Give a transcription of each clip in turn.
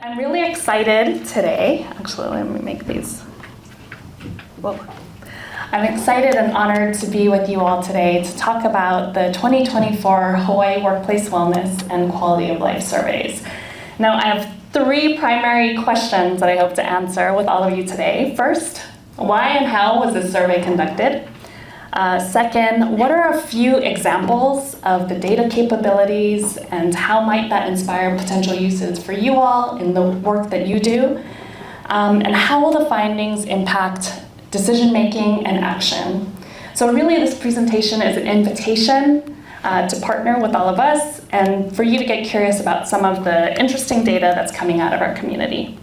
I'm really excited today. Actually, let me make these. Whoa. I'm excited and honored to be with you all today to talk about the 2024 Hawaii Workplace Wellness and Quality of Life surveys. Now, I have three primary questions that I hope to answer with all of you today. First, why and how was this survey conducted? Second, what are a few examples of the data capabilities and how might that inspire potential uses for you all in the work that you do? And how will the findings impact decision-making and action? So really this presentation is an invitation to partner with all of us and for you to get curious about some of the interesting data that's coming out of our community.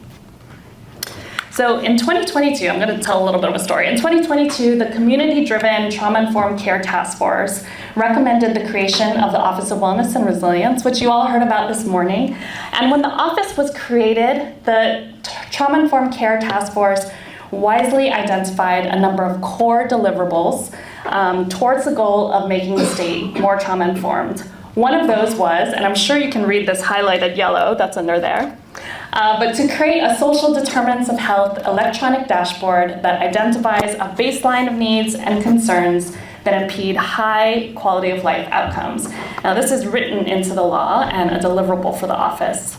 So in 2022, I'm going to tell a little bit of a story. In 2022, the community-driven trauma-informed care task force recommended the creation of the Office of Wellness and Resilience, which you all heard about this morning. And when the office was created, the trauma-informed care task force wisely identified a number of core deliverables towards the goal of making the state more trauma-informed. One of those was, and I'm sure you can read this highlighted yellow that's under there, but to create a social determinants of health electronic dashboard that identifies a baseline of needs and concerns that impede high quality of life outcomes. Now this is written into the law and a deliverable for the office.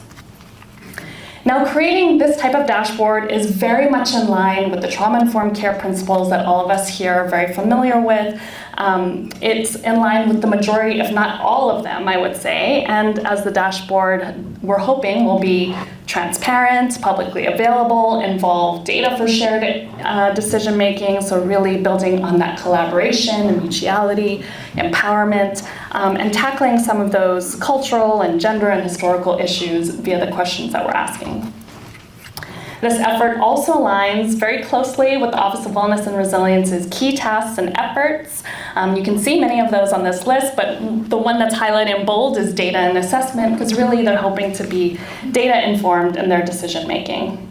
Now, creating this type of dashboard is very much in line with the trauma-informed care principles that all of us here are very familiar with. It's in line with the majority, if not all of them, I would say. And as the dashboard, we're hoping will be transparent, publicly available, involve data for shared decision-making, so really building on that collaboration and mutuality, empowerment, and tackling some of those cultural and gender and historical issues via the questions that we're asking. This effort also aligns very closely with the Office of Wellness and Resilience's key tasks and efforts. You can see many of those on this list, but the one that's highlighted in bold is data and assessment, because really they're hoping to be data-informed in their decision-making.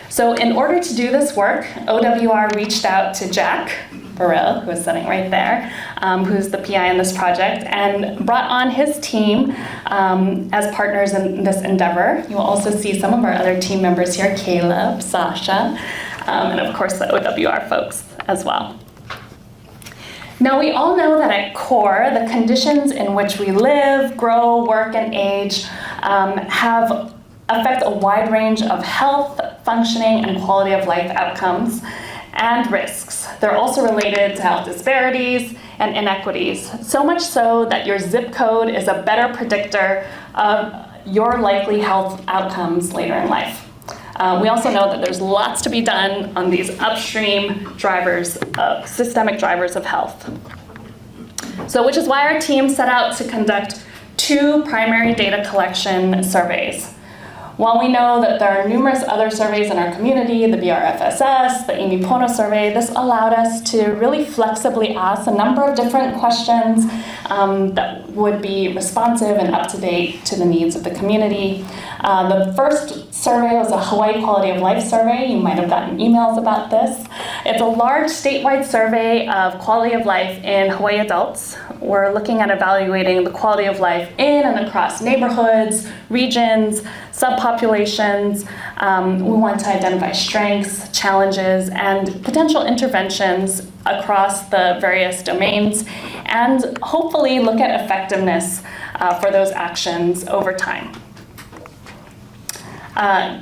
So in order to do this work, OWR reached out to Jack Burrell, who is sitting right there, who's the PI in this project, and brought on his team as partners in this endeavor. You will also see some of our other team members here, Caleb, Sasha, and of course the OWR folks as well. Now we all know that at core, the conditions in which we live, grow, work, and age affect a wide range of health, functioning, and quality of life outcomes and risks. They're also related to health disparities and inequities, so much so that your zip code is a better predictor of your likely health outcomes later in life. We also know that there's lots to be done on these upstream drivers, systemic drivers of health. So, which is why our team set out to conduct two primary data collection surveys. While we know that there are numerous other surveys in our community, the BRFSS, the Amy Pono survey, this allowed us to really flexibly ask a number of different questions that would be responsive and up to date to the needs of the community. The first survey was a Hawaii Quality of Life survey. You might have gotten emails about this. It's a large statewide survey of quality of life in Hawaii adults. We're looking at evaluating the quality of life in and across neighborhoods, regions, subpopulations. We want to identify strengths, challenges, and potential interventions across the various domains, and hopefully look at effectiveness for those actions over time.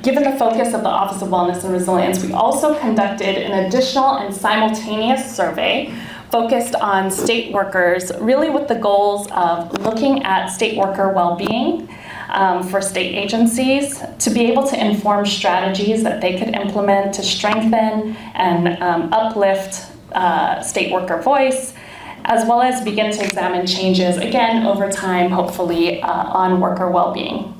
Given the focus of the Office of Wellness and Resilience, we also conducted an additional and simultaneous survey focused on state workers, really with the goals of looking at state worker well-being for state agencies to be able to inform strategies that they could implement to strengthen and uplift state worker voice, as well as begin to examine changes, again, over time, hopefully, on worker well-being.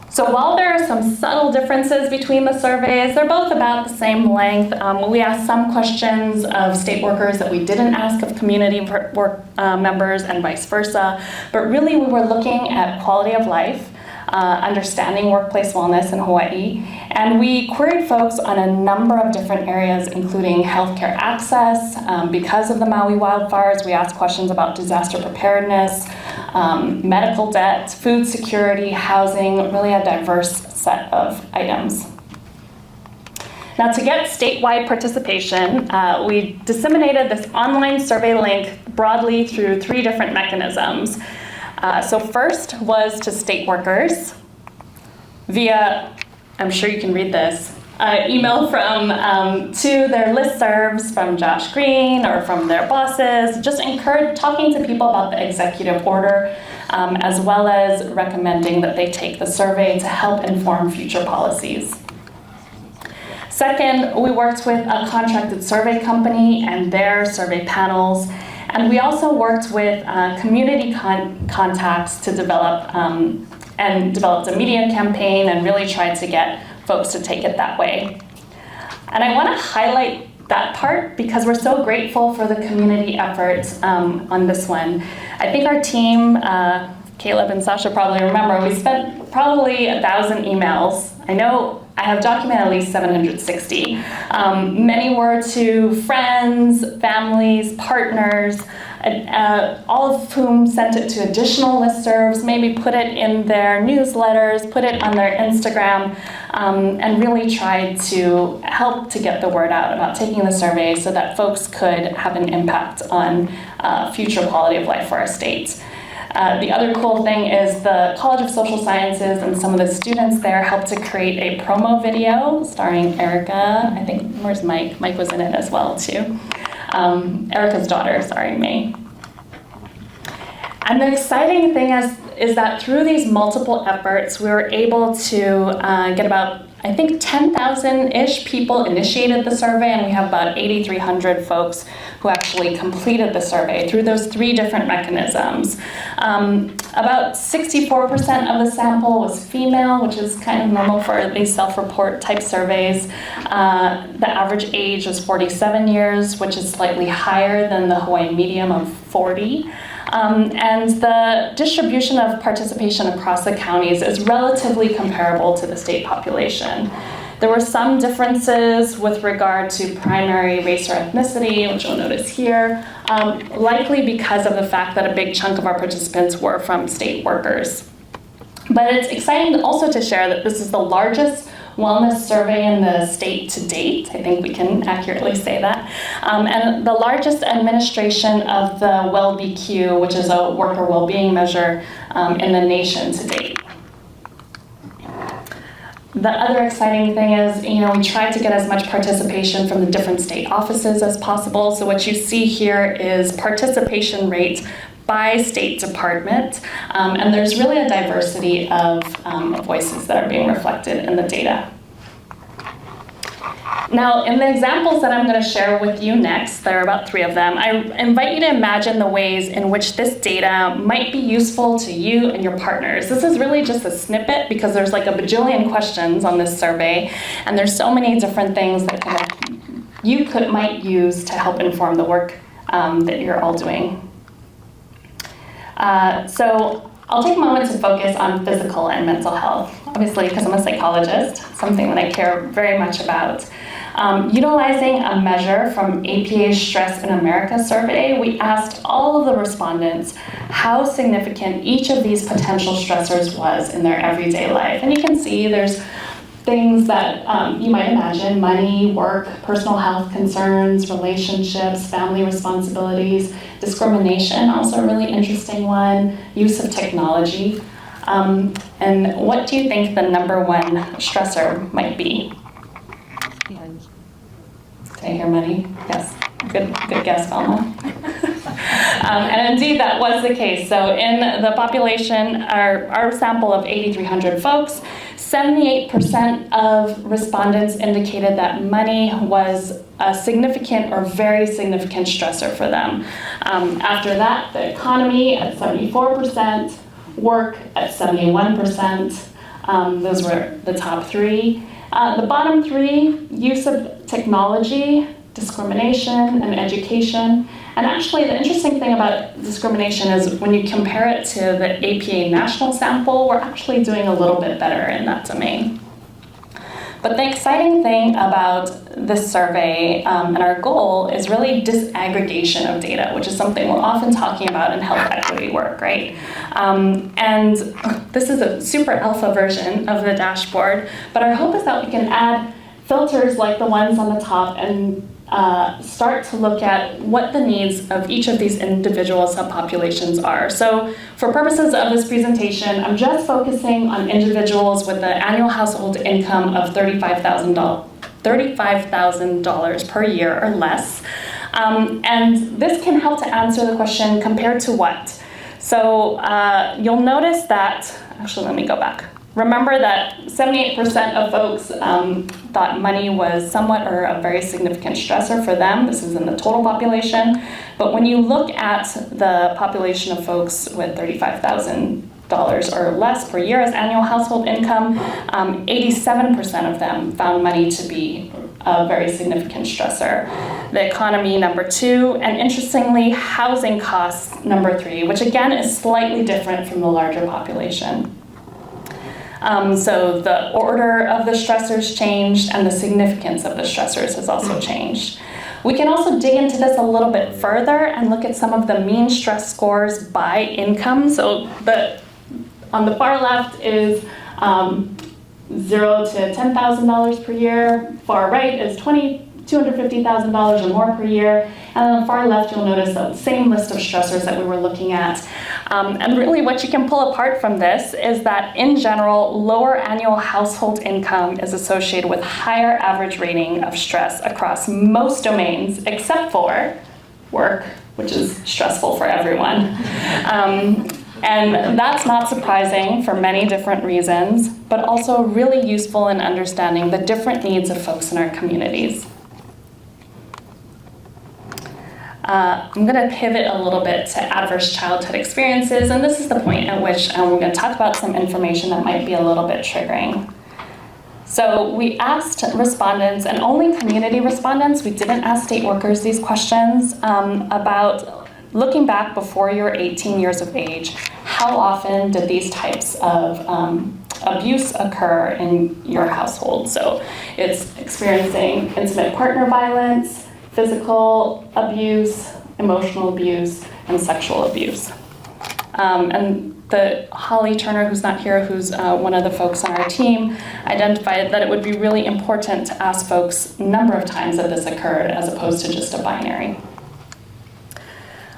So while there are some subtle differences between the surveys, they're both about the same length. We asked some questions of state workers that we didn't ask of community work members and vice versa, but really we were looking at quality of life, understanding workplace wellness in Hawaii, and we queried folks on a number of different areas, including healthcare access. Because of the Maui wildfires, we asked questions about disaster preparedness, medical debt, food security, housing, really a diverse set of items. Now, to get statewide participation, we disseminated this online survey link broadly through 3 different mechanisms. So first was to state workers via, I'm sure you can read this, email from to their listservs from Josh Green or from their bosses, just talking to people about the executive order, as well as recommending that they take the survey to help inform future policies. Second, we worked with a contracted survey company and their survey panels, and we also worked with community contacts to develop and developed a media campaign and really tried to get folks to take it that way. And I want to highlight that part because we're so grateful for the community efforts on this one. I think our team, Caleb and Sasha probably remember, we spent probably 1,000 emails. I know I have documented at least 760. Many were to friends, families, partners, all of whom sent it to additional listservs, maybe put it in their newsletters, put it on their Instagram, and really tried to help to get the word out about taking the survey so that folks could have an impact on future quality of life for our state. The other cool thing is the College of Social Sciences and some of the students there helped to create a promo video starring Erica. I think, where's Mike? Mike was in it as well too. Erica's daughter, May. And the exciting thing is that through these multiple efforts, we were able to get about, I think, 10,000-ish people initiated the survey, and we have about 8,300 folks who actually completed the survey through those 3 different mechanisms. About 64% of the sample was female, which is kind of normal for these self-report type surveys. The average age was 47 years, which is slightly higher than the Hawaii median of 40. And the distribution of participation across the counties is relatively comparable to the state population. There were some differences with regard to primary race or ethnicity, which you'll notice here, likely because of the fact that a big chunk of our participants were from state workers. But it's exciting also to share that this is the largest wellness survey in the state to date. I think we can accurately say that. And the largest administration of the WellBQ, which is a worker well-being measure in the nation to date. The other exciting thing is, we tried to get as much participation from the different state offices as possible. So what you see here is participation rates by state department, and there's really a diversity of voices that are being reflected in the data. Now, in the examples that I'm going to share with you next, there are about 3 of them, I invite you to imagine the ways in which this data might be useful to you and your partners. This is really just a snippet because there's like a bajillion questions on this survey, and there's so many different things that you might use to help inform the work that you're all doing. So I'll take a moment to focus on physical and mental health, obviously because I'm a psychologist, something that I care very much about. Utilizing a measure from APA's Stress in America survey, we asked all of the respondents how significant each of these potential stressors was in their everyday life. And you can see there's things that you might imagine: money, work, personal health concerns, relationships, family responsibilities, discrimination, also a really interesting one, use of technology. And what do you think the #1 stressor might be? Did I hear money? Yes. Good guess, Velma. And indeed, that was the case. So in the population, our sample of 8,300 folks, 78% of respondents indicated that money was a significant or very significant stressor for them. After that, the economy at 74%, work at 71%. Those were the top 3. The bottom 3, use of technology, discrimination, and education. And actually, the interesting thing about discrimination is when you compare it to the APA national sample, we're actually doing a little bit better in that domain. But the exciting thing about this survey and our goal is really disaggregation of data, which is something we're often talking about in health equity work, right? And this is a super alpha version of the dashboard, but our hope is that we can add filters like the ones on the top and start to look at what the needs of each of these individual subpopulations are. So for purposes of this presentation, I'm just focusing on individuals with an annual household income of $35,000 per year or less. And this can help to answer the question, compared to what? So you'll notice that, actually let me go back. Remember that 78% of folks thought money was somewhat or a very significant stressor for them. This is in the total population. But when you look at the population of folks with $35,000 or less per year as annual household income, 87% of them found money to be a very significant stressor. The economy, number 2, and interestingly, housing costs, number 3, which again is slightly different from the larger population. So the order of the stressors changed and the significance of the stressors has also changed. We can also dig into this a little bit further and look at some of the mean stress scores by income. So on the far left is $0 to $10,000 per year. Far right is $250,000 or more per year. And on the far left, you'll notice the same list of stressors that we were looking at. And really what you can pull apart from this is that in general, lower annual household income is associated with higher average rating of stress across most domains, except for work, which is stressful for everyone. And that's not surprising for many different reasons, but also really useful in understanding the different needs of folks in our communities. I'm going to pivot a little bit to adverse childhood experiences, and this is the point at which we're going to talk about some information that might be a little bit triggering. So we asked respondents, and only community respondents, we didn't ask state workers these questions, about looking back before you were 18 years of age, how often did these types of abuse occur in your household? So it's experiencing intimate partner violence, physical abuse, emotional abuse, and sexual abuse. And Holly Turner, who's not here, who's one of the folks on our team, identified that it would be really important to ask folks a number of times that this occurred as opposed to just a binary.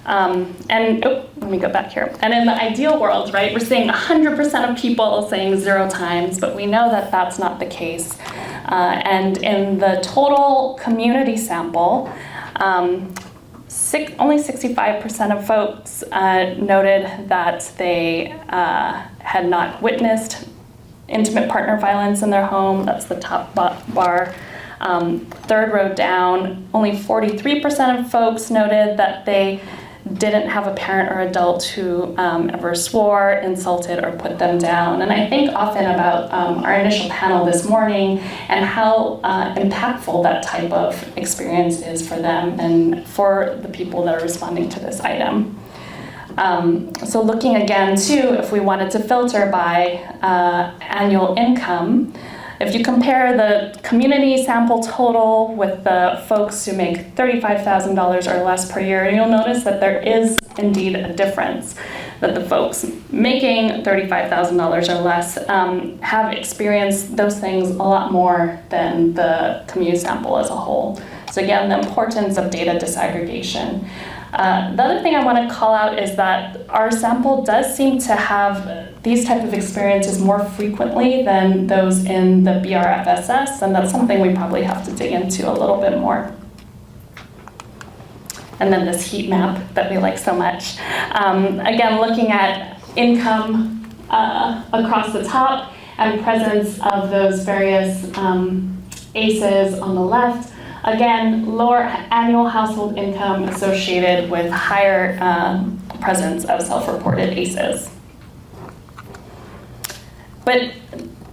Let me go back here. And in the ideal world, right, we're seeing 100% of people saying 0 times, but we know that that's not the case. And in the total community sample, only 65% of folks noted that they had not witnessed intimate partner violence in their home. That's the top bar. Third row down, only 43% of folks noted that they didn't have a parent or adult who ever swore, insulted, or put them down. And I think often about our initial panel this morning and how impactful that type of experience is for them and for the people that are responding to this item. So looking again too, if we wanted to filter by annual income, if you compare the community sample total with the folks who make $35,000 or less per year, you'll notice that there is indeed a difference, that the folks making $35,000 or less have experienced those things a lot more than the community sample as a whole. So again, the importance of data disaggregation. The other thing I want to call out is that our sample does seem to have these type of experiences more frequently than those in the BRFSS, and that's something we probably have to dig into a little bit more. And then this heat map that we like so much. Again, looking at income across the top and presence of those various ACEs on the left. Again, lower annual household income associated with higher presence of self-reported ACEs. But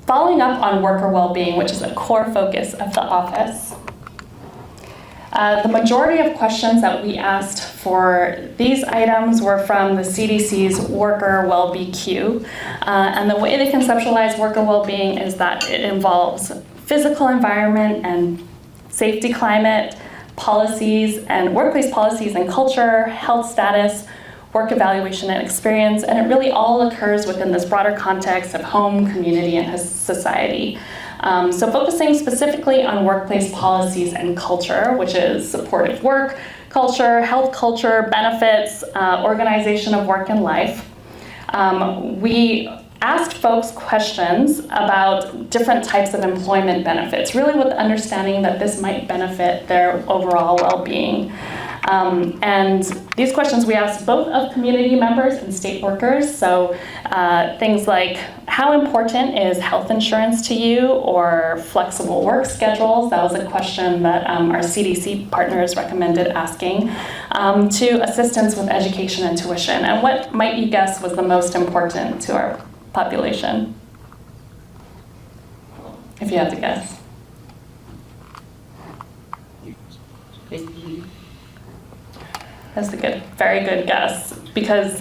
following up on worker well-being, which is a core focus of the office, the majority of questions that we asked for these items were from the CDC's Worker Well-BQ. And the way they conceptualize worker well-being is that it involves physical environment and safety climate, policies and workplace policies and culture, health status, work evaluation and experience, and it really all occurs within this broader context of home, community, and society. So focusing specifically on workplace policies and culture, which is supportive work culture, health culture, benefits, organization of work and life. We asked folks questions about different types of employment benefits, really with the understanding that this might benefit their overall well-being. And these questions we asked both of community members and state workers. So things like, how important is health insurance to you, or flexible work schedules? That was a question that our CDC partners recommended asking, to assistance with education and tuition. And what might you guess was the most important to our population? If you had to guess. That's a very good guess, because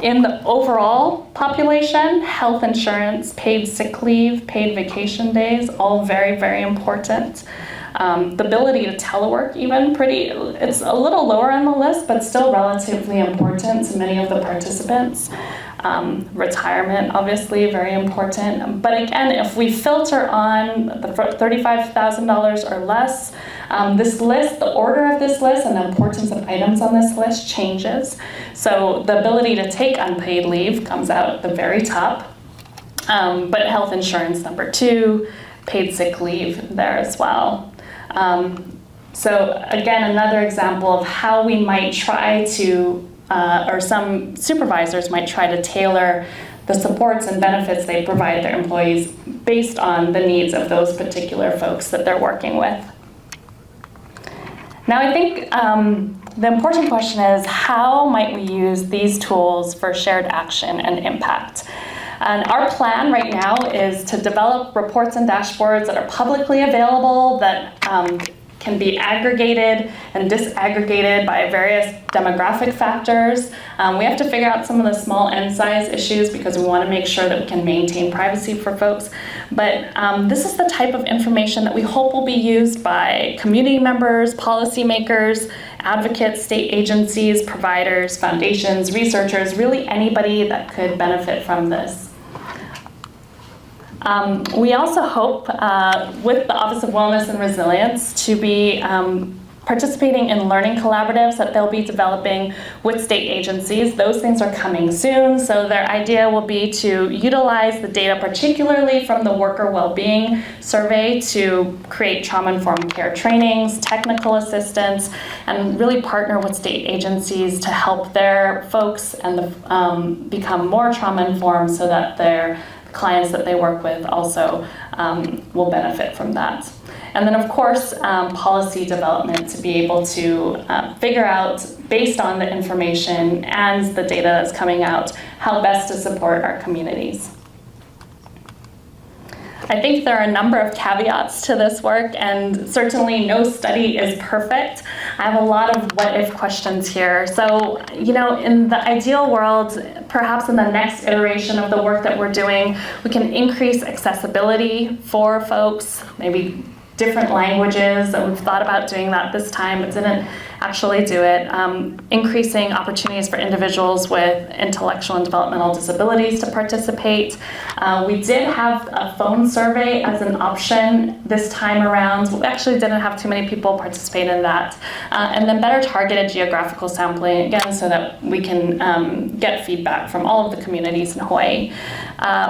in the overall population, health insurance, paid sick leave, paid vacation days, all very, very important. The ability to telework even it's a little lower on the list, but still relatively important to many of the participants. Retirement, obviously, very important. But again, if we filter on the $35,000 or less, this list, the order of this list and the importance of items on this list changes. So the ability to take unpaid leave comes out at the very top, but health insurance number 2, paid sick leave there as well. So again, another example of how we might try to, or some supervisors might try to tailor the supports and benefits they provide their employees based on the needs of those particular folks that they're working with. Now, I think the important question is, how might we use these tools for shared action and impact? And our plan right now is to develop reports and dashboards that are publicly available, that can be aggregated and disaggregated by various demographic factors. We have to figure out some of the small end size issues because we want to make sure that we can maintain privacy for folks. But this is the type of information that we hope will be used by community members, policymakers, advocates, state agencies, providers, foundations, researchers, really anybody that could benefit from this. We also hope, with the Office of Wellness and Resilience, to be participating in learning collaboratives that they'll be developing with state agencies. Those things are coming soon, so their idea will be to utilize the data, particularly from the Worker Wellbeing Survey, to create trauma-informed care trainings, technical assistance, and really partner with state agencies to help their folks and become more trauma-informed so that their clients that they work with also will benefit from that. And then, of course, policy development to be able to figure out, based on the information and the data that's coming out, how best to support our communities. I think there are a number of caveats to this work, and certainly no study is perfect. I have a lot of what-if questions here. So, in the ideal world, perhaps in the next iteration of the work that we're doing, we can increase accessibility for folks, maybe different languages, and we've thought about doing that this time, but didn't actually do it. Increasing opportunities for individuals with intellectual and developmental disabilities to participate. We did have a phone survey as an option this time around. We actually didn't have too many people participate in that. And then better targeted geographical sampling, again, so that we can get feedback from all of the communities in Hawaii.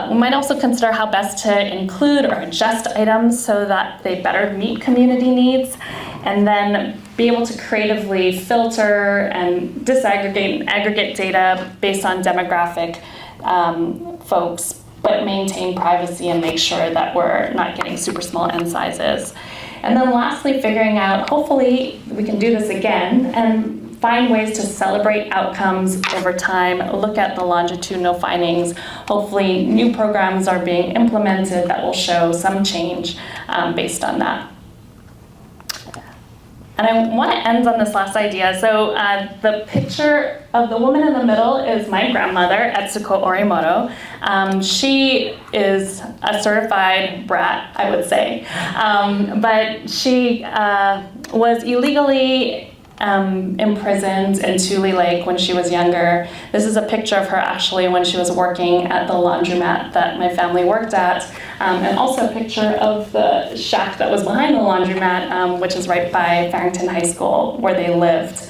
We might also consider how best to include or adjust items so that they better meet community needs, and then be able to creatively filter and disaggregate and aggregate data based on demographic folks, but maintain privacy and make sure that we're not getting super small end sizes. And then lastly, figuring out, hopefully we can do this again and find ways to celebrate outcomes over time, look at the longitudinal findings. Hopefully new programs are being implemented that will show some change based on that. And I want to end on this last idea. So the picture of the woman in the middle is my grandmother, Etsuko Orimoto. She is a certified brat, I would say. But she was illegally imprisoned in Tule Lake when she was younger. This is a picture of her actually when she was working at the laundromat that my family worked at, and also a picture of the shack that was behind the laundromat, which is right by Farrington High School where they lived.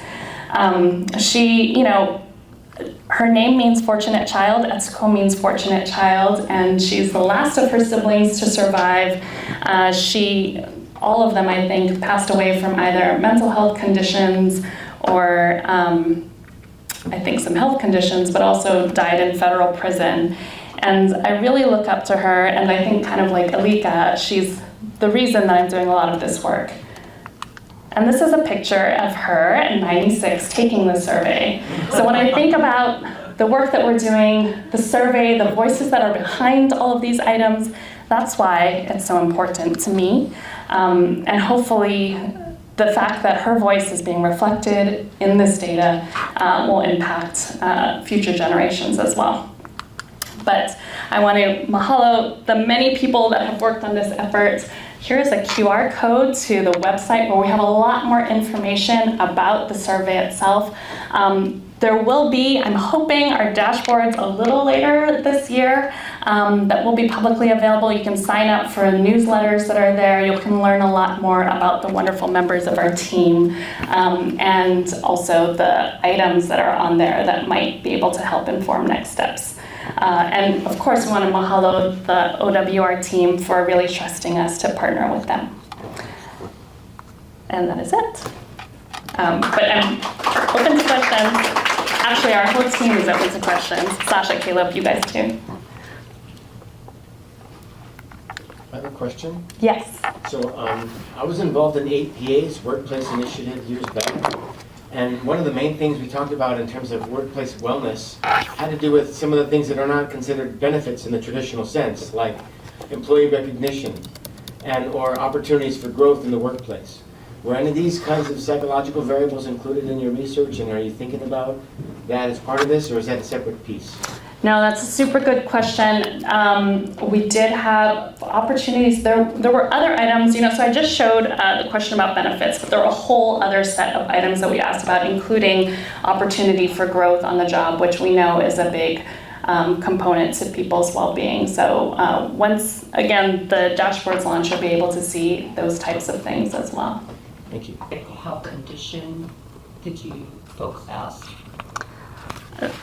Her name means fortunate child. Etsuko means fortunate child, and she's the last of her siblings to survive. All of them, I think, passed away from either mental health conditions or I think some health conditions, but also died in federal prison. And I really look up to her, and I think kind of like Alika, she's the reason that I'm doing a lot of this work. And this is a picture of her in '96 taking the survey. So when I think about the work that we're doing, the survey, the voices that are behind all of these items, that's why it's so important to me. And hopefully the fact that her voice is being reflected in this data will impact future generations as well. But I want to mahalo the many people that have worked on this effort. Here's a QR code to the website where we have a lot more information about the survey itself. There will be, I'm hoping, our dashboards a little later this year that will be publicly available. You can sign up for newsletters that are there. You can learn a lot more about the wonderful members of our team and also the items that are on there that might be able to help inform next steps. And of course, we want to mahalo the OWR team for really trusting us to partner with them. And that is it. But I'm open to questions. Actually, our whole team is open to questions. Sasha, Caleb, you guys too. I have a question. Yes. So I was involved in AAPI's workplace initiative years back. And one of the main things we talked about in terms of workplace wellness had to do with some of the things that are not considered benefits in the traditional sense, like employee recognition and or opportunities for growth in the workplace. Were any of these kinds of psychological variables included in your research, and are you thinking about that as part of this, or is that a separate piece? No, that's a super good question. We did have opportunities. There were other items, so I just showed the question about benefits, but there were a whole other set of items that we asked about, including opportunity for growth on the job, which we know is a big component to people's well-being. So once, again, the dashboards launch, you'll be able to see those types of things as well. Thank you. What health condition did you folks ask?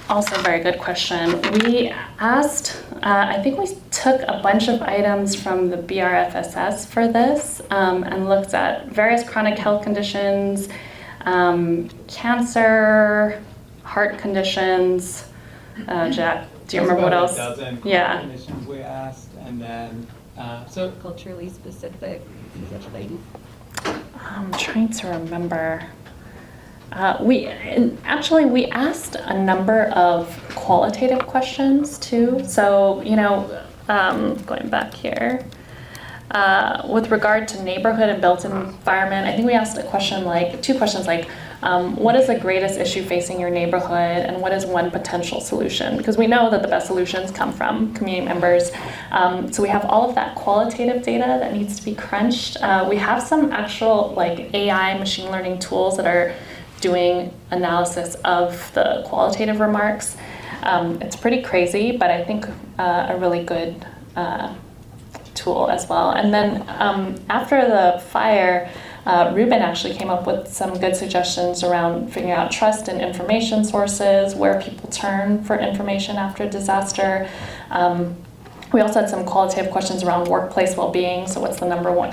Also a very good question. We asked, I think we took a bunch of items from the BRFSS for this and looked at various chronic health conditions, cancer, heart conditions. Jack, do you remember what else? A dozen conditions we asked, and then so Culturally specific. I'm trying to remember. We asked a number of qualitative questions too. So, going back here, with regard to neighborhood and built environment, I think we asked two questions like, what is the greatest issue facing your neighborhood, and what is one potential solution? Because we know that the best solutions come from community members. So we have all of that qualitative data that needs to be crunched. We have some actual AI machine learning tools that are doing analysis of the qualitative remarks. It's pretty crazy, but I think a really good tool as well. And then after the fire, Ruben actually came up with some good suggestions around figuring out trust in information sources, where people turn for information after disaster. We also had some qualitative questions around workplace well-being. So what's the number one,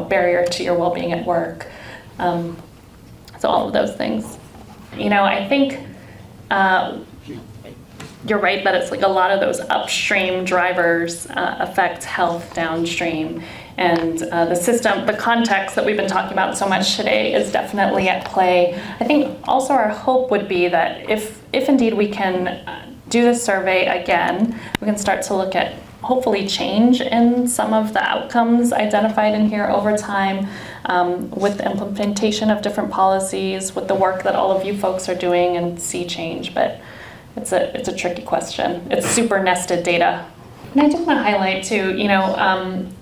barrier to your well-being at work? So all of those things. I think you're right that it's a lot of those upstream drivers affect health downstream. And the context that we've been talking about so much today is definitely at play. I think also our hope would be that if indeed we can do this survey again, we can start to look at hopefully change in some of the outcomes identified in here over time. with the implementation of different policies, with the work that all of you folks are doing and see change, but it's a tricky question. It's super nested data. And I just want to highlight too,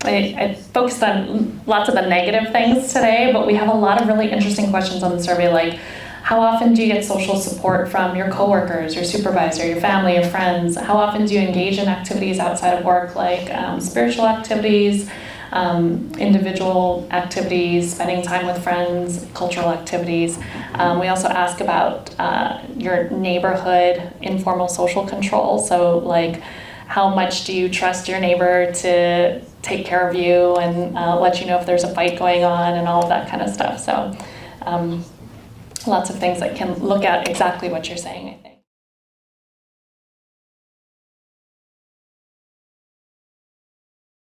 I focused on lots of the negative things today, but we have a lot of really interesting questions on the survey, like how often do you get social support from your coworkers, your supervisor, your family, your friends? How often do you engage in activities outside of work, like spiritual activities, individual activities, spending time with friends, cultural activities? We also ask about your neighborhood informal social control. So like, how much do you trust your neighbor to take care of you and let you know if there's a fight going on and all of that kind of stuff. So lots of things that can look at exactly what you're saying, I think.